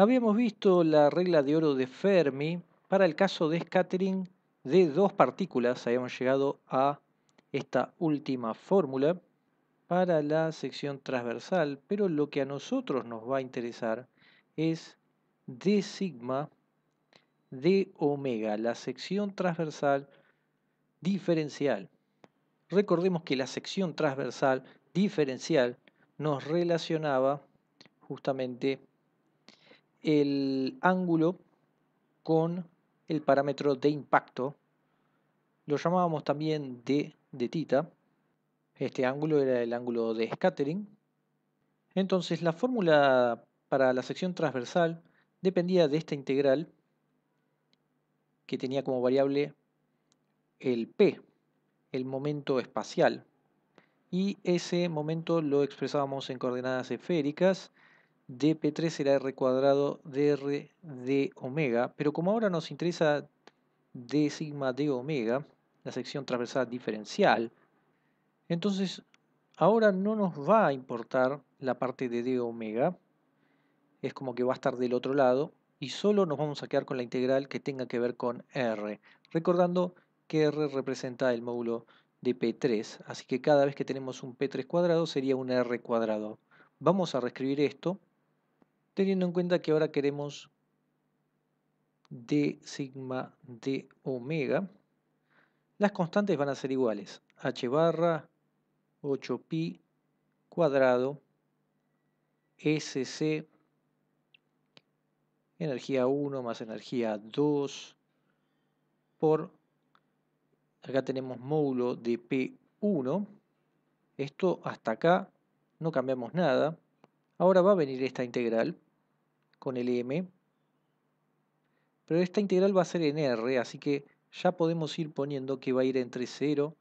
Habíamos visto la regla de oro de Fermi para el caso de scattering de dos partículas. Habíamos llegado a esta última fórmula para la sección transversal, pero lo que a nosotros nos va a interesar es d sigma de omega, la sección transversal diferencial. Recordemos que la sección transversal diferencial nos relacionaba justamente el ángulo con el parámetro de impacto. Lo llamábamos también d de θ. Este ángulo era el ángulo de scattering. Entonces la fórmula para la sección transversal dependía de esta integral que tenía como variable el p, el momento espacial. Y ese momento lo expresábamos en coordenadas esféricas. dp3 era r cuadrado dr de omega, pero como ahora nos interesa d sigma de omega, la sección transversal diferencial, entonces ahora no nos va a importar la parte de d omega, es como que va a estar del otro lado, y solo nos vamos a quedar con la integral que tenga que ver con r, recordando que r representa el módulo de P3, así que cada vez que tenemos un P3 cuadrado sería un r cuadrado. Vamos a reescribir esto, teniendo en cuenta que ahora queremos d sigma de omega. Las constantes van a ser iguales, h barra 8pi cuadrado sc energía 1 más energía 2 por, acá tenemos módulo de P1, esto hasta acá no cambiamos nada. Ahora va a venir esta integral con el m, pero esta integral va a ser en r, así que ya podemos ir poniendo que va a ir entre 0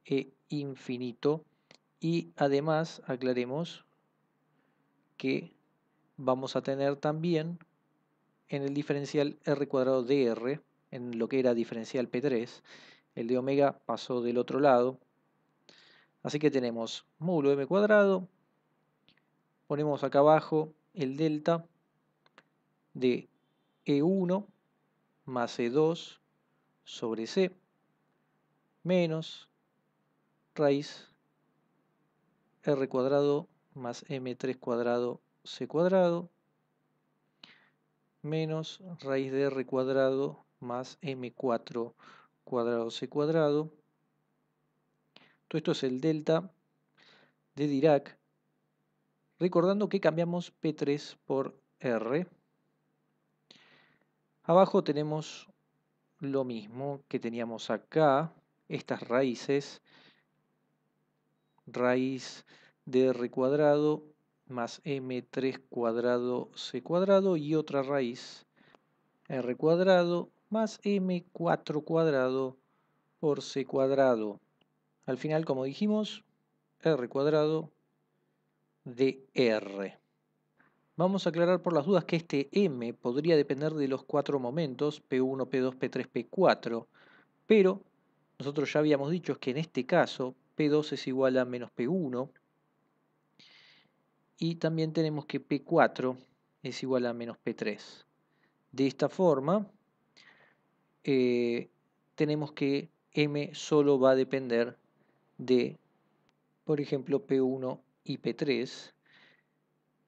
e infinito, y además aclaremos que vamos a tener también en el diferencial r cuadrado de r, en lo que era diferencial P3, el de omega pasó del otro lado, así que tenemos módulo m cuadrado, ponemos acá abajo el delta de E1 más E2 sobre C menos raíz r cuadrado más m3 cuadrado c cuadrado menos raíz de r cuadrado más m4 cuadrado c cuadrado. Todo esto es el delta de Dirac, recordando que cambiamos P3 por R. Abajo tenemos lo mismo que teníamos acá, estas raíces, raíz de R cuadrado más M3 cuadrado C cuadrado y otra raíz, R cuadrado más M4 cuadrado por C cuadrado. Al final, como dijimos, R cuadrado de R. Vamos a aclarar por las dudas que este m podría depender de los cuatro momentos, P1, P2, P3, P4, pero nosotros ya habíamos dicho que en este caso P2 es igual a menos P1, y también tenemos que P4 es igual a menos P3. De esta forma, tenemos que m solo va a depender de, por ejemplo, P1 y P3,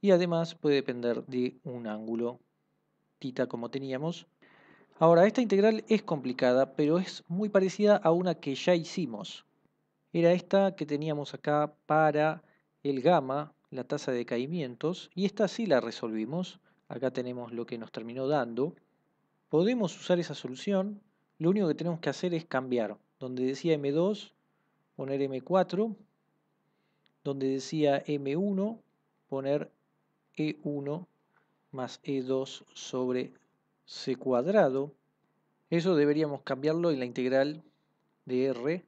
y además puede depender de un ángulo θ como teníamos. Ahora, esta integral es complicada, pero es muy parecida a una que ya hicimos. Era esta que teníamos acá para el gamma, la tasa de decaimientos, y esta sí la resolvimos. Acá tenemos lo que nos terminó dando. Podemos usar esa solución, lo único que tenemos que hacer es cambiar. Donde decía M2, poner M4, donde decía M1, poner E1 más E2 sobre C cuadrado. Eso deberíamos cambiarlo en la integral de R,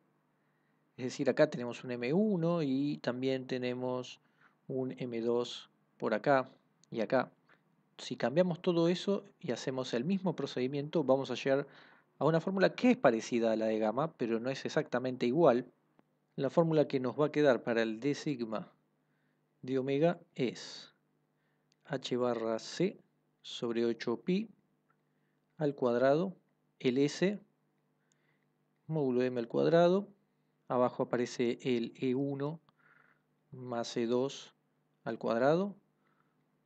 es decir, acá tenemos un M1 y también tenemos un M2 por acá y acá. Si cambiamos todo eso y hacemos el mismo procedimiento, vamos a llegar a una fórmula que es parecida a la de gamma, pero no es exactamente igual. La fórmula que nos va a quedar para el d sigma de omega es h barra c sobre 8pi al cuadrado, el S, módulo m al cuadrado, abajo aparece el E1 más E2 al cuadrado,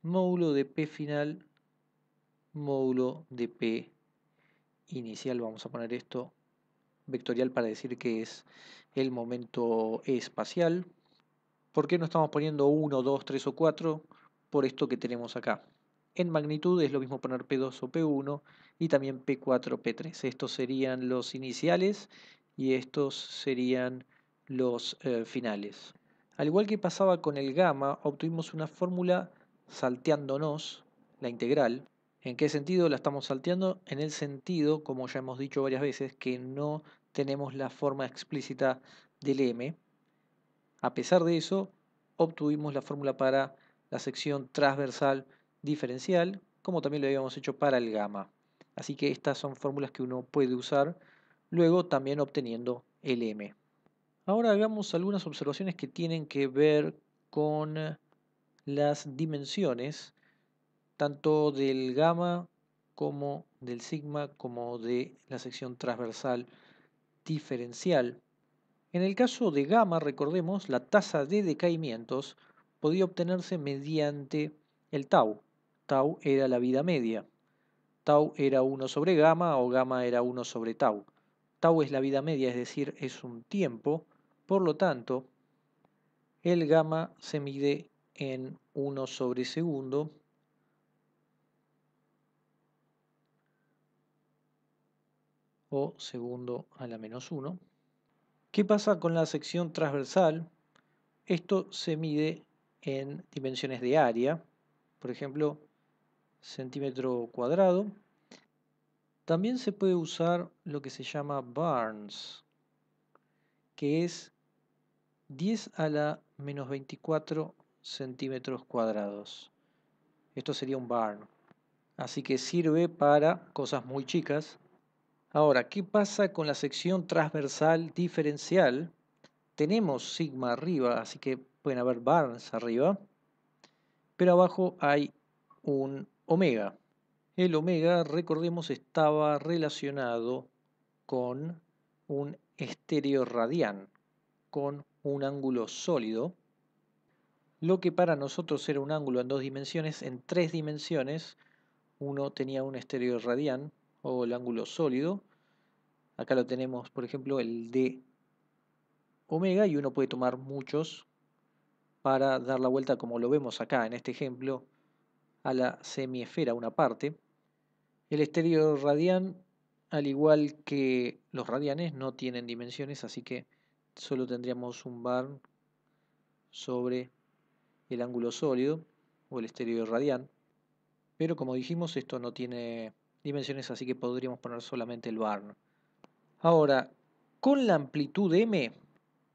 módulo de P final, módulo de P inicial, vamos a poner esto vectorial para decir que es el momento espacial. ¿Por qué no estamos poniendo 1, 2, 3 o 4? Por esto que tenemos acá. En magnitud es lo mismo poner P2 o P1 y también P4, P3. Estos serían los iniciales y estos serían los finales. Al igual que pasaba con el gamma, obtuvimos una fórmula salteándonos la integral. ¿En qué sentido la estamos salteando? En el sentido, como ya hemos dicho varias veces, que no tenemos la forma explícita del m. A pesar de eso, obtuvimos la fórmula para la sección transversal diferencial, como también lo habíamos hecho para el gamma. Así que estas son fórmulas que uno puede usar, luego también obteniendo el m. Ahora hagamos algunas observaciones que tienen que ver con las dimensiones, tanto del gamma como del sigma, como de la sección transversal diferencial. En el caso de gamma, recordemos, la tasa de decaimientos podía obtenerse mediante el tau. Tau era la vida media. Tau era 1 sobre gamma o gamma era 1 sobre tau. Tau es la vida media, es decir, es un tiempo. Por lo tanto, el gamma se mide en 1 sobre segundo o segundo a la menos 1. ¿Qué pasa con la sección transversal? Esto se mide en dimensiones de área, por ejemplo, centímetro cuadrado. También se puede usar lo que se llama barns, que es 10 a la menos 24 centímetros cuadrados. Esto sería un barn. Así que sirve para cosas muy chicas. Ahora, ¿qué pasa con la sección transversal diferencial? Tenemos sigma arriba, así que pueden haber barns arriba, pero abajo hay un omega. El omega, recordemos, estaba relacionado con un estereoradián, con un ángulo sólido. Lo que para nosotros era un ángulo en 2 dimensiones, en 3 dimensiones, uno tenía un estereoradián o el ángulo sólido. Acá lo tenemos, por ejemplo, el d omega, y uno puede tomar muchos para dar la vuelta, como lo vemos acá en este ejemplo, a la semiesfera, una parte. El estereoradián, al igual que los radianes, no tienen dimensiones, así que solo tendríamos un barn sobre el ángulo sólido o el estereoradián. Pero como dijimos, esto no tiene dimensiones, así que podríamos poner solamente el barn. Ahora, con la amplitud m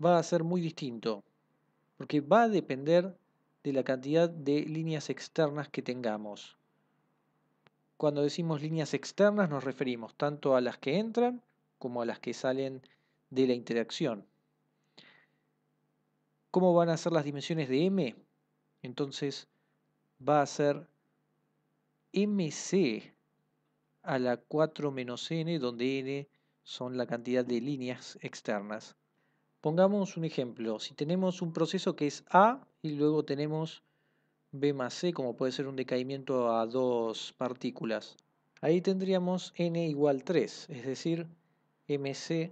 va a ser muy distinto, porque va a depender de la cantidad de líneas externas que tengamos. Cuando decimos líneas externas nos referimos tanto a las que entran como a las que salen de la interacción. ¿Cómo van a ser las dimensiones de m? Entonces va a ser mc a la 4 menos n, donde n son la cantidad de líneas externas. Pongamos un ejemplo. Si tenemos un proceso que es A y luego tenemos B más C, como puede ser un decaimiento a 2 partículas, ahí tendríamos n igual 3, es decir, mc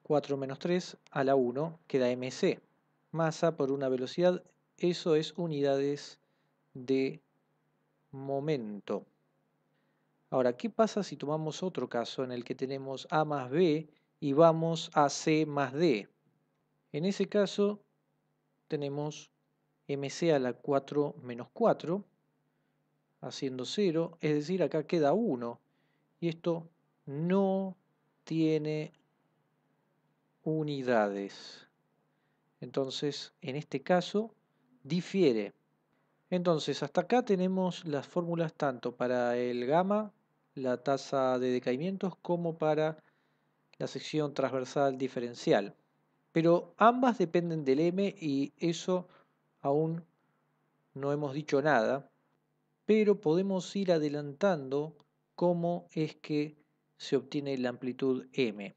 4 menos 3 a la 1 queda mc. Masa por una velocidad, eso es unidades de momento. Ahora, ¿qué pasa si tomamos otro caso en el que tenemos A más B y vamos a C más D? En ese caso tenemos mc a la 4 menos 4, haciendo 0, es decir, acá queda 1. Y esto no tiene unidades. Entonces, en este caso, difiere. Entonces, hasta acá tenemos las fórmulas tanto para el gamma, la tasa de decaimientos, como para la sección transversal diferencial. Pero ambas dependen del m y eso aún no hemos dicho nada. pero podemos ir adelantando cómo es que se obtiene la amplitud m.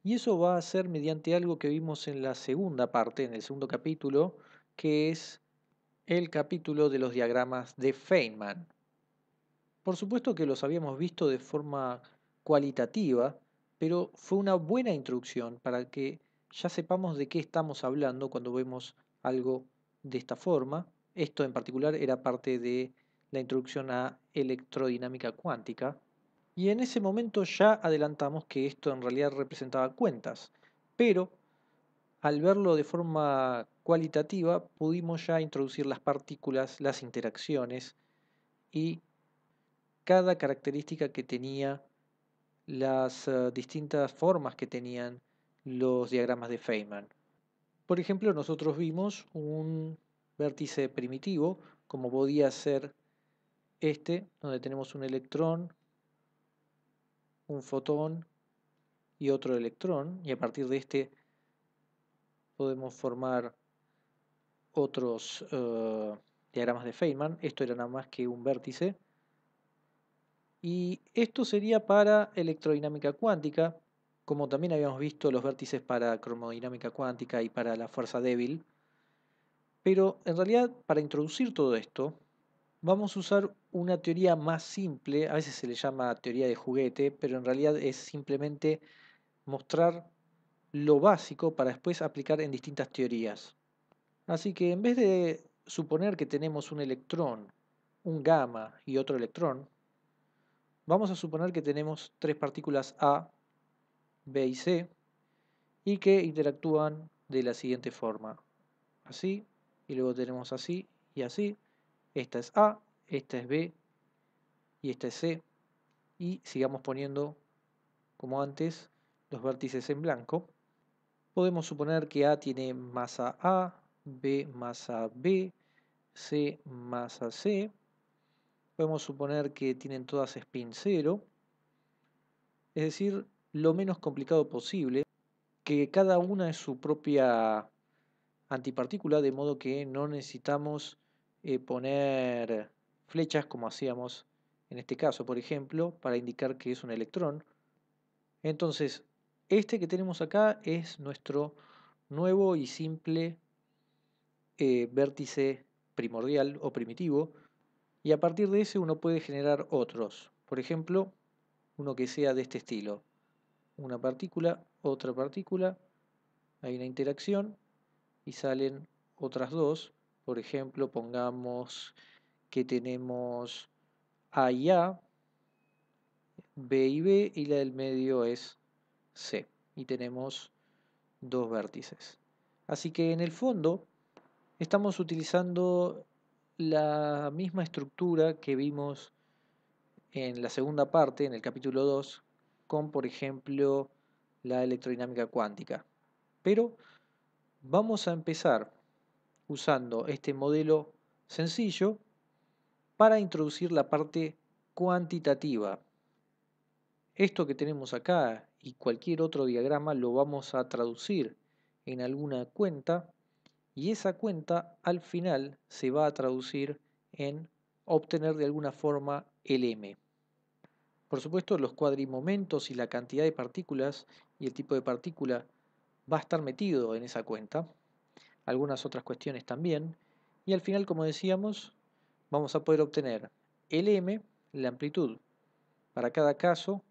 Y eso va a ser mediante algo que vimos en la segunda parte, en el segundo capítulo, que es el capítulo de los diagramas de Feynman. Por supuesto que los habíamos visto de forma cualitativa, pero fue una buena introducción para que ya sepamos de qué estamos hablando cuando vemos algo de esta forma. Esto en particular era parte de la introducción a electrodinámica cuántica. Y en ese momento ya adelantamos que esto en realidad representaba cuentas, pero al verlo de forma cualitativa pudimos ya introducir las partículas, las interacciones y cada característica que tenía las distintas formas que tenían los diagramas de Feynman. Por ejemplo, nosotros vimos un vértice primitivo, como podía ser este, donde tenemos un electrón, un fotón y otro electrón, y a partir de este podemos formar otros diagramas de Feynman. Esto era nada más que un vértice. Y esto sería para electrodinámica cuántica, como también habíamos visto los vértices para cromodinámica cuántica y para la fuerza débil. Pero en realidad, para introducir todo esto, vamos a usar una teoría más simple. A veces se le llama teoría de juguete, pero en realidad es simplemente mostrar lo básico para después aplicar en distintas teorías. Así que en vez de suponer que tenemos un electrón, un gamma y otro electrón, vamos a suponer que tenemos tres partículas A, B y C y que interactúan de la siguiente forma. Así, y luego tenemos así y así. Esta es A, esta es B y esta es C. Y sigamos poniendo, como antes, los vértices en blanco. Podemos suponer que A tiene masa A, B masa B, C masa C. Podemos suponer que tienen todas spin 0. Es decir, lo menos complicado posible, que cada una es su propia antipartícula, de modo que no necesitamos poner flechas como hacíamos en este caso, por ejemplo, para indicar que es un electrón. Entonces, este que tenemos acá es nuestro nuevo y simple vértice primordial o primitivo, y a partir de ese uno puede generar otros. Por ejemplo, uno que sea de este estilo. Una partícula, otra partícula, hay una interacción y salen otras dos. Por ejemplo, pongamos que tenemos A y A, B y B, y la del medio es C. Y tenemos dos vértices. Así que en el fondo estamos utilizando la misma estructura que vimos en la segunda parte, en el capítulo 2, con por ejemplo la electrodinámica cuántica. Pero vamos a empezar usando este modelo sencillo para introducir la parte cuantitativa. Esto que tenemos acá y cualquier otro diagrama lo vamos a traducir en alguna cuenta y esa cuenta al final se va a traducir en obtener de alguna forma el m. Por supuesto, los cuadrimomentos y la cantidad de partículas y el tipo de partícula va a estar metido en esa cuenta. Algunas otras cuestiones también. Y al final, como decíamos, vamos a poder obtener el m, la amplitud para cada caso,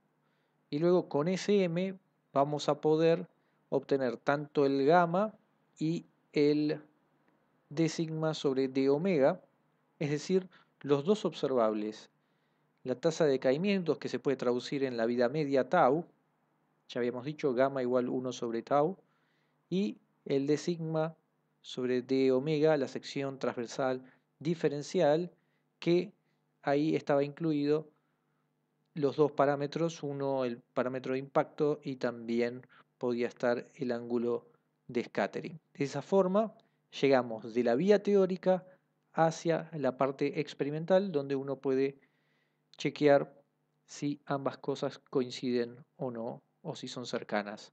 y luego con ese m vamos a poder obtener tanto el gamma y el d sigma sobre d omega, es decir, los dos observables. La tasa de decaimientos, que se puede traducir en la vida media tau, ya habíamos dicho gamma igual 1 sobre tau, y el d sigma sobre d omega, la sección transversal diferencial, que ahí estaba incluido los dos parámetros, uno el parámetro de impacto y también podía estar el ángulo de scattering. De esa forma llegamos de la vía teórica hacia la parte experimental, donde uno puede chequear si ambas cosas coinciden o no, o si son cercanas.